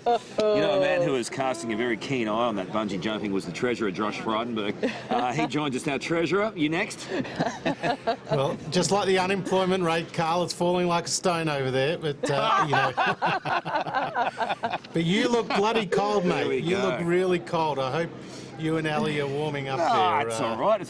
You know, a man who was casting a very keen eye on that bungee jumping was the Treasurer, Josh Frydenberg. He joins us now. Treasurer, you next? Well, just like the unemployment rate, Karl, it's falling like a stone over there. But, you know. But you look bloody cold, mate. You look really cold. I hope you and Ali are warming up there. It's all right.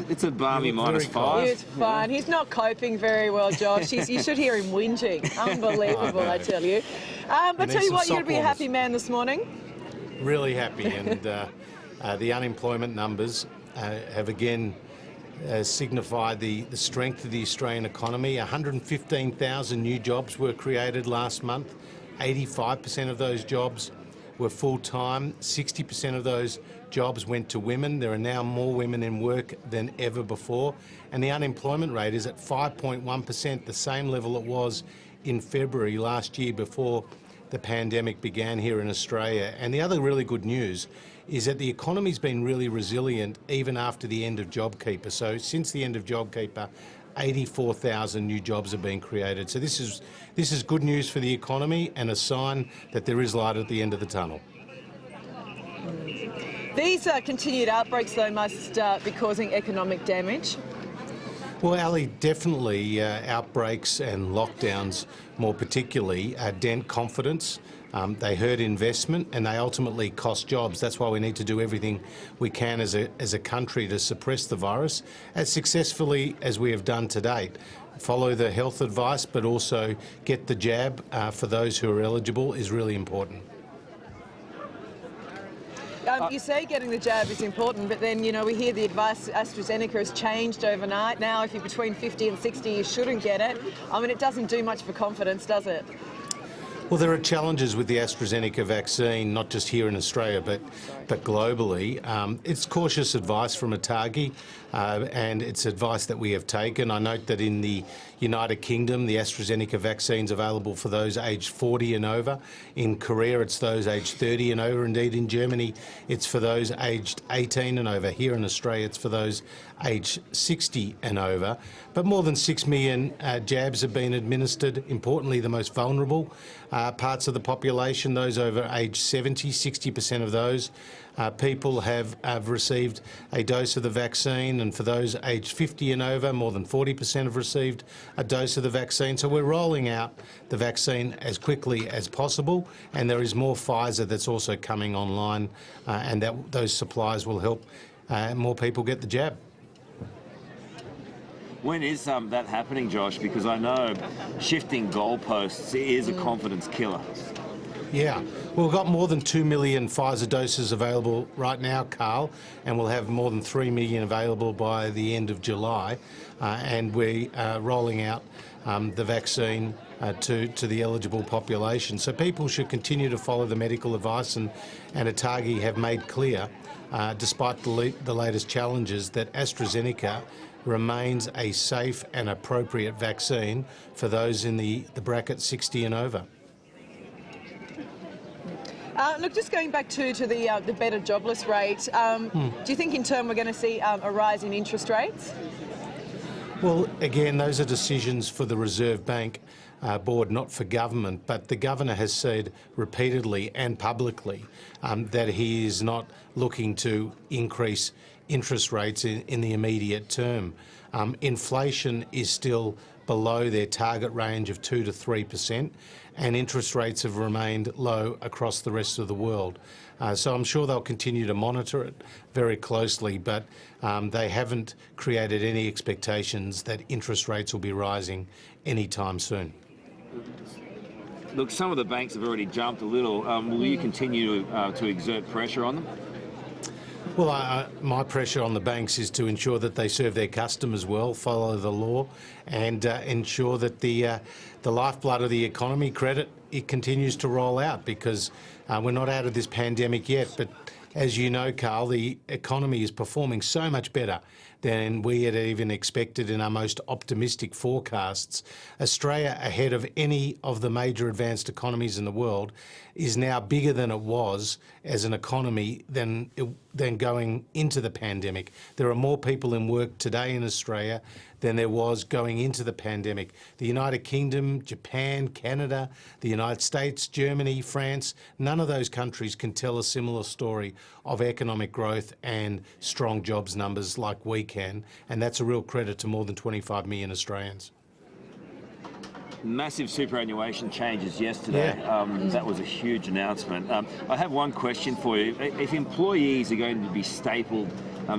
It's a balmy -5. It's fine. He's not coping very well, Josh. You should hear him whinging. Unbelievable, I tell you. But tell you what, you're going to be a happy man this morning. Really happy. And the unemployment numbers have again signified the strength of the Australian economy. 115,000 new jobs were created last month. 85% of those jobs were full-time. 60% of those jobs went to women. There are now more women in work than ever before. And the unemployment rate is at 5.1%, the same level it was in February last year before the pandemic began here in Australia. And the other really good news is that the economy's been really resilient even after the end of JobKeeper. So since the end of JobKeeper, 84,000 new jobs have been created. So this is good news for the economy and a sign that there is light at the end of the tunnel. These continued outbreaks, though, must be causing economic damage. Well, Ali, definitely outbreaks and lockdowns, more particularly, dent confidence. They hurt investment and they ultimately cost jobs. That's why we need to do everything we can as a country to suppress the virus as successfully as we have done to date. Follow the health advice, but also get the jab for those who are eligible is really important. You say getting the jab is important, but then, you know, we hear the advice AstraZeneca has changed overnight. Now, if you're between 50 and 60, you shouldn't get it. I mean, it doesn't do much for confidence, does it? Well, there are challenges with the AstraZeneca vaccine, not just here in Australia, but globally. It's cautious advice from ATAGI, and it's advice that we have taken. I note that in the United Kingdom, the AstraZeneca vaccine is available for those aged 40 and over. In Korea, it's those aged 30 and over. Indeed, in Germany, it's for those aged 18 and over. Here in Australia, it's for those aged 60 and over. But more than 6 million jabs have been administered. Importantly, the most vulnerable parts of the population, those over age 70, 60% of those people have received a dose of the vaccine, and for those aged 50 and over, more than 40% have received a dose of the vaccine. So we're rolling out the vaccine as quickly as possible, and there is more Pfizer that's also coming online, and those supplies will help more people get the jab. When is that happening, Josh? Because I know shifting goalposts is a confidence killer. Yeah, well, we've got more than 2 million Pfizer doses available right now, Karl, and we'll have more than 3 million available by the end of July. And we are rolling out the vaccine to the eligible population. So people should continue to follow the medical advice, and ATAGI have made clear, despite the latest challenges, that AstraZeneca remains a safe and appropriate vaccine for those in the bracket 60 and over. Look, just going back to the better jobless rate, do you think in turn we're going to see a rise in interest rates? Well, again, those are decisions for the Reserve Bank board, not for government. But the governor has said repeatedly and publicly that he is not looking to increase interest rates in the immediate term. Inflation is still below their target range of 2 to 3%, and interest rates have remained low across the rest of the world. So I'm sure they'll continue to monitor it very closely, but they haven't created any expectations that interest rates will be rising anytime soon. Look, some of the banks have already jumped a little. Will you continue to exert pressure on them? Well, my pressure on the banks is to ensure that they serve their customers well, follow the law, and ensure that the lifeblood of the economy, credit, it continues to roll out, because we're not out of this pandemic yet. But as you know, Karl, the economy is performing so much better than we had even expected in our most optimistic forecasts. Australia, ahead of any of the major advanced economies in the world, is now bigger than it was as an economy than going into the pandemic. There are more people in work today in Australia than there was going into the pandemic. The United Kingdom, Japan, Canada, the United States, Germany, France, none of those countries can tell a similar story of economic growth and strong jobs numbers like we can, and that's a real credit to more than 25 million Australians. Massive superannuation changes yesterday. Yeah. That was a huge announcement. I have one question for you. If employees are going to be stapled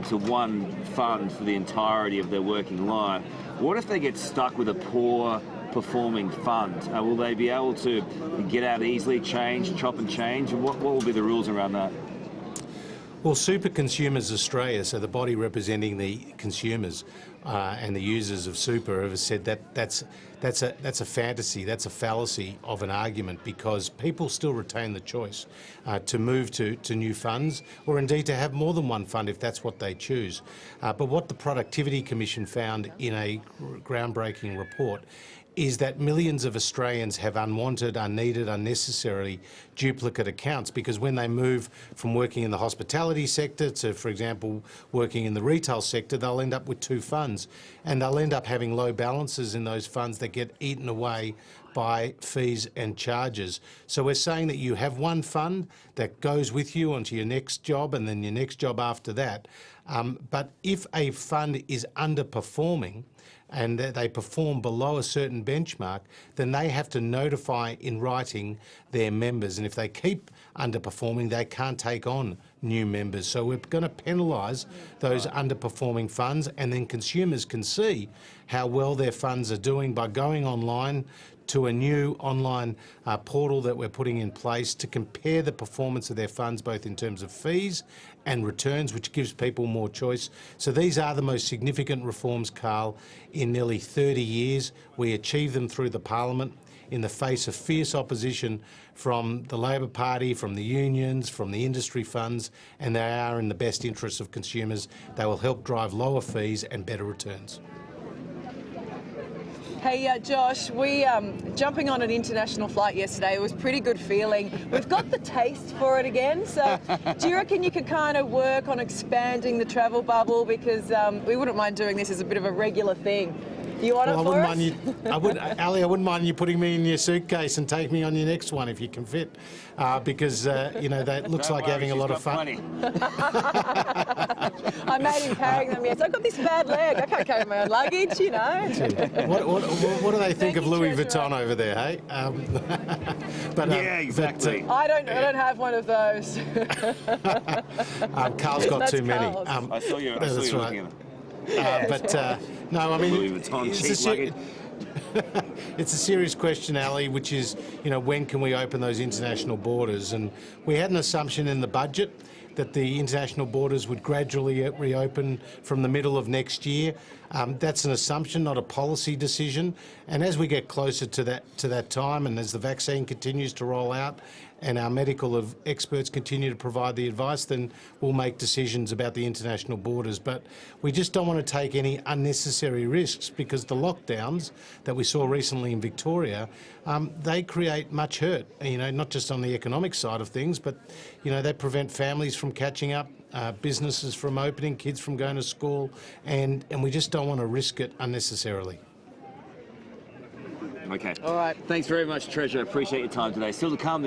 to one fund for the entirety of their working life, what if they get stuck with a poor performing fund? Will they be able to get out easily, chop and change? What will be the rules around that? Well, Super Consumers Australia, so the body representing the consumers and the users of super, have said that that's a fantasy, that's a fallacy of an argument, because people still retain the choice to move to new funds, or indeed to have more than one fund if that's what they choose. But what the Productivity Commission found in a groundbreaking report is that millions of Australians have unwanted, unneeded, unnecessarily duplicate accounts, because when they move from working in the hospitality sector to, for example, working in the retail sector, they'll end up with two funds, and they'll end up having low balances in those funds that get eaten away by fees and charges. So we're saying that you have one fund that goes with you onto your next job and then your next job after that. But if a fund is underperforming, and they perform below a certain benchmark, then they have to notify in writing their members. And if they keep underperforming, they can't take on new members. So we're going to penalise those underperforming funds, and then consumers can see how well their funds are doing by going online to a new online portal that we're putting in place to compare the performance of their funds, both in terms of fees and returns, which gives people more choice. So these are the most significant reforms, Karl, in nearly 30 years. We achieved them through the Parliament in the face of fierce opposition from the Labor Party, from the unions, from the industry funds, and they are in the best interests of consumers. They will help drive lower fees and better returns. Hey, Josh, we jumping on an international flight yesterday. It was a pretty good feeling. We've got the taste for it again. So do you reckon you could kind of work on expanding the travel bubble? Because we wouldn't mind doing this as a bit of a regular thing. Do you want it for us? Ali, I wouldn't mind you putting me in your suitcase and take me on your next one if you can fit, because you know, that looks like having a lot of fun. I made him carrying them. Yes, I've got this bad leg. I can't carry my own luggage, you know. What do they think of Louis Vuitton over there, hey? Yeah, exactly. I don't have one of those. Carl's got too many. I saw you looking at them. No, I mean, Louis Vuitton cheap luggage. it's a serious question, Ali, which is, you know, when can we open those international borders? And we had an assumption in the budget that the international borders would gradually reopen from the middle of next year. That's an assumption, not a policy decision. And as we get closer to that time, and as the vaccine continues to roll out, and our medical experts continue to provide the advice, then we'll make decisions about the international borders. But we just don't want to take any unnecessary risks, because the lockdowns that we saw recently in Victoria, they create much hurt, you know, not just on the economic side of things, but, you know, they prevent families from catching up, businesses from opening, kids from going to school, and we just don't want to risk it unnecessarily. Okay. All right. Thanks very much, Treasurer. Appreciate your time today. Still to come.